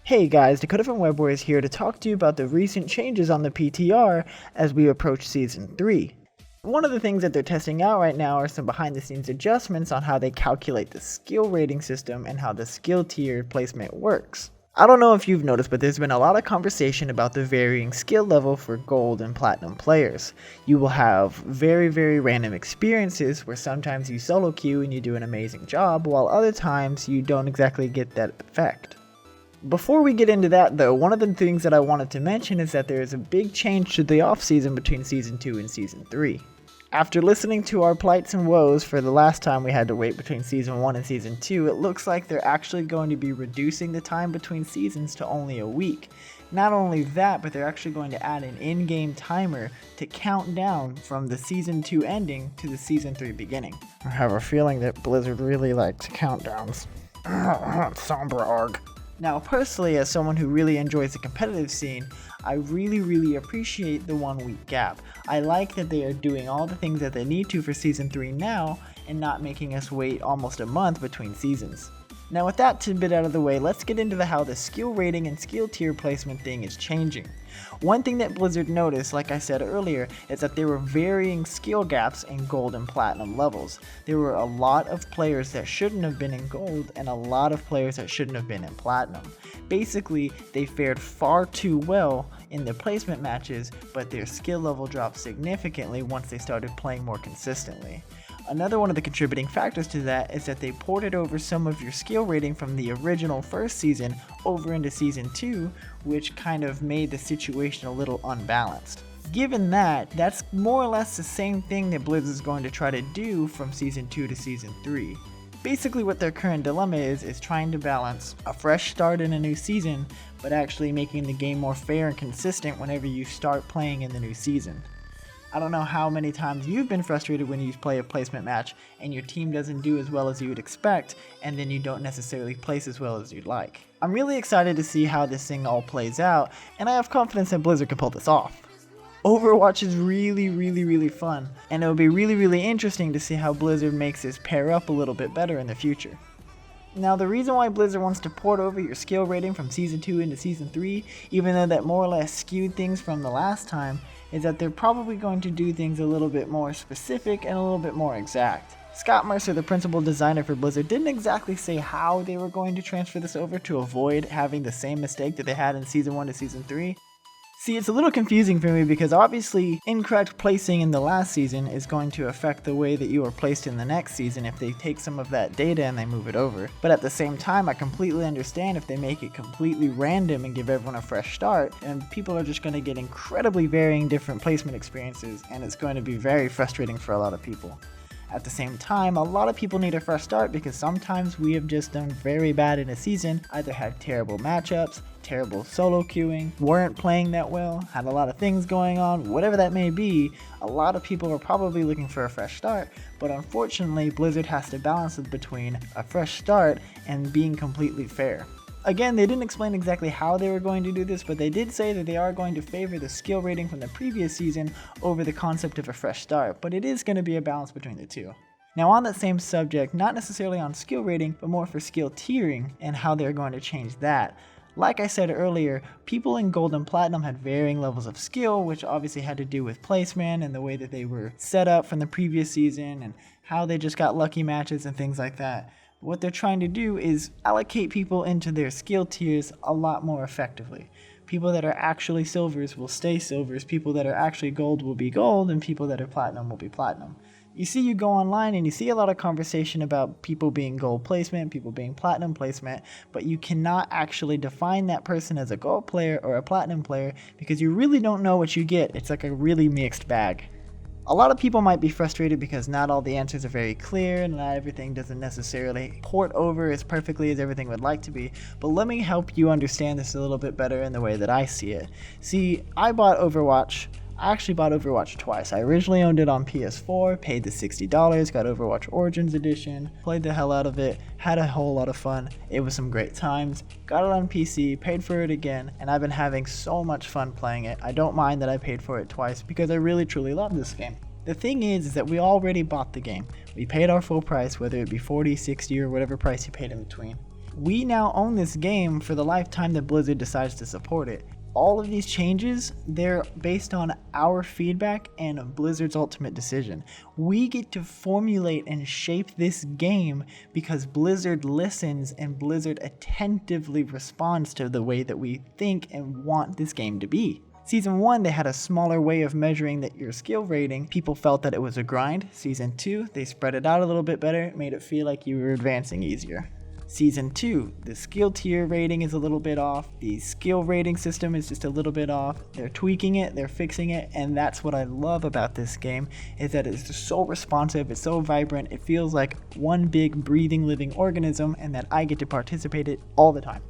Hey guys, Dakota from WebWar is here to talk to you about the recent changes on the PTR as we approach Season 3. One of the things that they're testing out right now are some behind the scenes adjustments on how they calculate the skill rating system and how the skill tier placement works. I don't know if you've noticed, but there's been a lot of conversation about the varying skill level for gold and platinum players. You will have very random experiences where sometimes you solo queue and you do an amazing job, while other times you don't exactly get that effect. Before we get into that though, one of the things that I wanted to mention is that there is a big change to the off-season between Season 2 and Season 3. After listening to our plights and woes for the last time we had to wait between Season 1 and Season 2, it looks like they're actually going to be reducing the time between seasons to only a week. Not only that, but they're actually going to add an in-game timer to count down from the Season 2 ending to the Season 3 beginning. I have a feeling that Blizzard really likes countdowns. Sombra ARG. Now personally, as someone who really enjoys the competitive scene, I really appreciate the 1 week gap. I like that they are doing all the things that they need to for Season 3 now and not making us wait almost a month between seasons. Now with that tidbit out of the way, let's get into how the skill rating and skill tier placement thing is changing. One thing that Blizzard noticed, like I said earlier, is that there were varying skill gaps in gold and platinum levels. There were a lot of players that shouldn't have been in gold and a lot of players that shouldn't have been in platinum. Basically, they fared far too well in the placement matches, but their skill level dropped significantly once they started playing more consistently. Another one of the contributing factors to that is that they ported over some of your skill rating from the original first season over into Season 2, which kind of made the situation a little unbalanced. Given that, that's more or less the same thing that Blizz is going to try to do from Season 2 to Season 3. Basically what their current dilemma is trying to balance a fresh start in a new season, but actually making the game more fair and consistent whenever you start playing in the new season. I don't know how many times you've been frustrated when you play a placement match and your team doesn't do as well as you would expect, and then you don't necessarily place as well as you'd like. I'm really excited to see how this thing all plays out, and I have confidence that Blizzard can pull this off. Overwatch is really fun, and it'll be really interesting to see how Blizzard makes this pair up a little bit better in the future. Now the reason why Blizzard wants to port over your skill rating from Season 2 into Season 3, even though that more or less skewed things from the last time, is that they're probably going to do things a little bit more specific and a little bit more exact. Scott Mercer, the principal designer for Blizzard, didn't exactly say how they were going to transfer this over to avoid having the same mistake that they had in Season 1 to Season 3. See, it's a little confusing for me because obviously incorrect placing in the last season is going to affect the way that you are placed in the next season if they take some of that data and they move it over. But at the same time, I completely understand if they make it completely random and give everyone a fresh start, and people are just going to get incredibly varying different placement experiences, and it's going to be very frustrating for a lot of people. At the same time, a lot of people need a fresh start because sometimes we have just done very bad in a season, either had terrible matchups, terrible solo queuing, weren't playing that well, had a lot of things going on, whatever that may be. A lot of people are probably looking for a fresh start, but unfortunately Blizzard has to balance it between a fresh start and being completely fair. Again, they didn't explain exactly how they were going to do this, but they did say that they are going to favor the skill rating from the previous season over the concept of a fresh start, but it is going to be a balance between the two. Now on that same subject, not necessarily on skill rating, but more for skill tiering and how they're going to change that. Like I said earlier, people in Gold and Platinum had varying levels of skill, which obviously had to do with placement and the way that they were set up from the previous season and how they just got lucky matches and things like that. What they're trying to do is allocate people into their skill tiers a lot more effectively. People that are actually silvers will stay silvers, people that are actually gold will be gold, and people that are platinum will be platinum. You go online and you see a lot of conversation about people being gold placement, people being platinum placement, but you cannot actually define that person as a gold player or a platinum player because you really don't know what you get. It's like a really mixed bag. A lot of people might be frustrated because not all the answers are very clear and not everything doesn't necessarily port over as perfectly as everything would like to be, but let me help you understand this a little bit better in the way that I see it. See, I actually bought Overwatch twice. I originally owned it on PS4, paid the $60, got Overwatch Origins Edition, played the hell out of it, had a whole lot of fun. It was some great times. Got it on PC, paid for it again, and I've been having so much fun playing it. I don't mind that I paid for it twice because I really truly love this game. The thing is that we already bought the game. We paid our full price, whether it be $40, $60, or whatever price you paid in between. We now own this game for the lifetime that Blizzard decides to support it. All of these changes, they're based on our feedback and Blizzard's ultimate decision. We get to formulate and shape this game because Blizzard listens and Blizzard attentively responds to the way that we think and want this game to be. Season 1, they had a smaller way of measuring your skill rating. People felt that it was a grind. Season 2, they spread it out a little bit better, made it feel like you were advancing easier. Season 2, the skill tier rating is a little bit off, the skill rating system is just a little bit off. They're tweaking it, they're fixing it, and that's what I love about this game, is that it's just so responsive, it's so vibrant, it feels like one big breathing living organism, and that I get to participate in it all the time.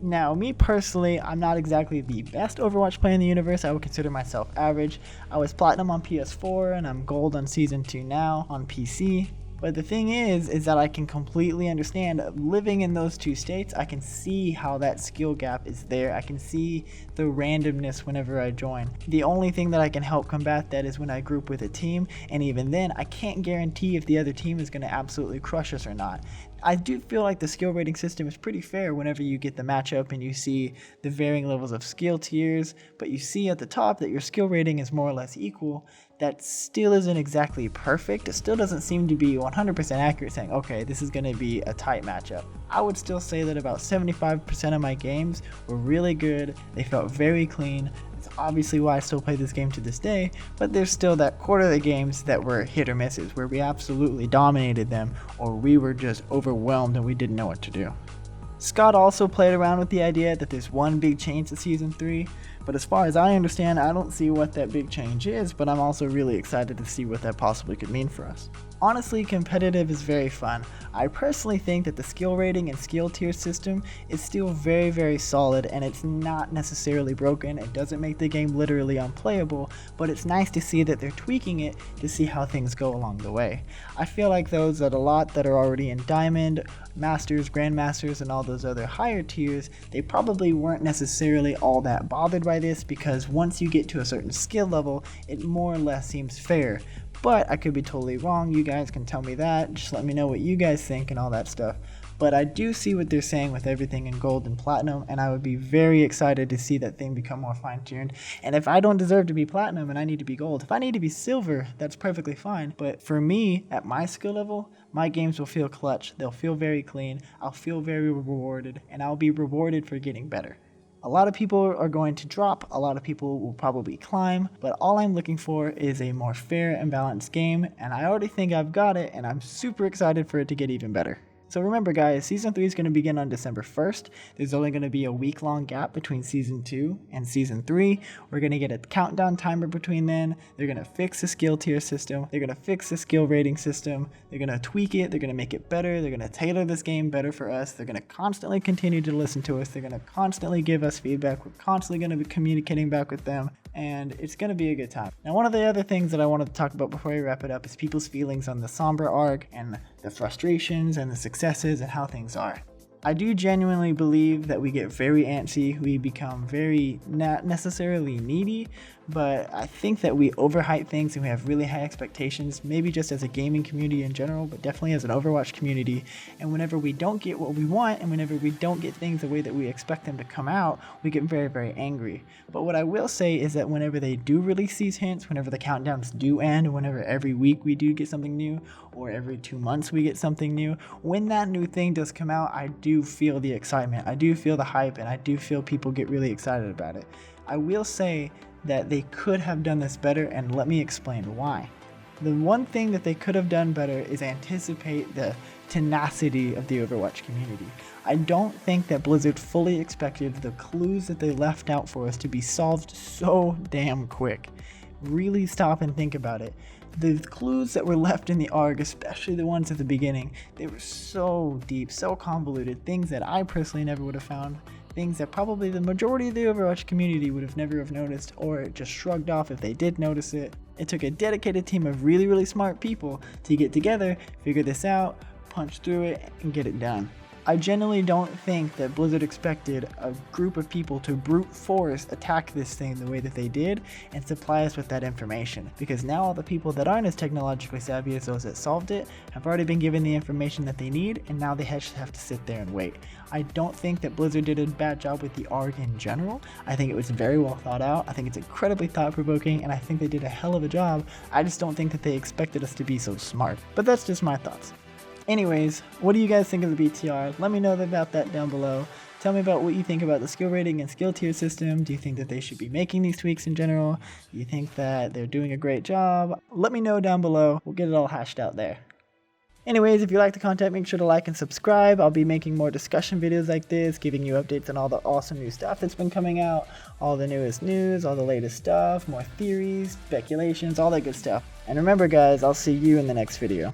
Now, me personally, I'm not exactly the best Overwatch player in the universe. I would consider myself average. I was platinum on PS4 and I'm gold on Season 2 now on PC. But the thing is that I can completely understand living in those two states. I can see how that skill gap is there. I can see the randomness whenever I join. The only thing that I can help combat that is when I group with a team, and even then I can't guarantee if the other team is going to absolutely crush us or not. I do feel like the skill rating system is pretty fair whenever you get the matchup and you see the varying levels of skill tiers, but you see at the top that your skill rating is more or less equal. That still isn't exactly perfect. It still doesn't seem to be 100% accurate, saying, okay, this is going to be a tight matchup. I would still say that about 75% of my games were really good. They felt very clean. It's obviously why I still play this game to this day, but there's still that quarter of the games that were hit or misses, where we absolutely dominated them, or we were just overwhelmed and we didn't know what to do. Scott also played around with the idea that there's one big change to Season 3, but as far as I understand, I don't see what that big change is, but I'm also really excited to see what that possibly could mean for us. Honestly, competitive is very fun. I personally think that the skill rating and skill tier system is still very, very solid, and it's not necessarily broken. It doesn't make the game literally unplayable, but it's nice to see that they're tweaking it to see how things go along the way. I feel like those that a lot that are already in Diamond, Masters, Grandmasters, and all those other higher tiers, they probably weren't necessarily all that bothered by this, because once you get to a certain skill level, it more or less seems fair. But I could be totally wrong. You guys can tell me that. Just let me know what you guys think and all that stuff. But I do see what they're saying with everything in gold and platinum, and I would be very excited to see that thing become more fine-tuned. And if I don't deserve to be platinum and I need to be gold, if I need to be silver, that's perfectly fine. But for me, at my skill level, my games will feel clutch. They'll feel very clean. I'll feel very rewarded, and I'll be rewarded for getting better. A lot of people are going to drop, a lot of people will probably climb, but all I'm looking for is a more fair and balanced game, and I already think I've got it, and I'm super excited for it to get even better. So remember guys, Season 3 is going to begin on December 1st. There's only going to be a week-long gap between Season 2 and Season 3. We're going to get a countdown timer between then. They're going to fix the skill tier system. They're going to fix the skill rating system. They're going to tweak it. They're going to make it better. They're going to tailor this game better for us. They're going to constantly continue to listen to us. They're going to constantly give us feedback. We're constantly going to be communicating back with them, and it's going to be a good time. Now, one of the other things that I wanted to talk about before we wrap it up is people's feelings on the Sombra ARG and the frustrations and the successes and how things are. I do genuinely believe that we get very antsy, we become very not necessarily needy, but I think that we overhype things and we have really high expectations, maybe just as a gaming community in general, but definitely as an Overwatch community. And whenever we don't get what we want and whenever we don't get things the way that we expect them to come out, we get very, very angry. But what I will say is that whenever they do release these hints, whenever the countdowns do end, whenever every week we do get something new, or every 2 months we get something new, when that new thing does come out, I do feel the excitement, I do feel the hype, and I do feel people get really excited about it. I will say that they could have done this better, and let me explain why. The one thing that they could have done better is anticipate the tenacity of the Overwatch community. I don't think that Blizzard fully expected the clues that they left out for us to be solved so damn quick. Really stop and think about it. The clues that were left in the ARG, especially the ones at the beginning, they were so deep, so convoluted, things that I personally never would have found, things that probably the majority of the Overwatch community would have never have noticed, or just shrugged off if they did notice it. It took a dedicated team of really smart people to get together, figure this out, punch through it, and get it done. I genuinely don't think that Blizzard expected a group of people to brute force attack this thing the way that they did and supply us with that information, because now all the people that aren't as technologically savvy as those that solved it have already been given the information that they need, and now they just have to sit there and wait. I don't think that Blizzard did a bad job with the ARG in general. I think it was very well thought out. I think it's incredibly thought-provoking, and I think they did a hell of a job. I just don't think that they expected us to be so smart. But that's just my thoughts. Anyways, what do you guys think of the PTR? Let me know about that down below. Tell me about what you think about the skill rating and skill tier system. Do you think that they should be making these tweaks in general? Do you think that they're doing a great job? Let me know down below. We'll get it all hashed out there. Anyways, if you like the content, make sure to like and subscribe. I'll be making more discussion videos like this, giving you updates on all the awesome new stuff that's been coming out, all the newest news, all the latest stuff, more theories, speculations, all that good stuff. And remember guys, I'll see you in the next video.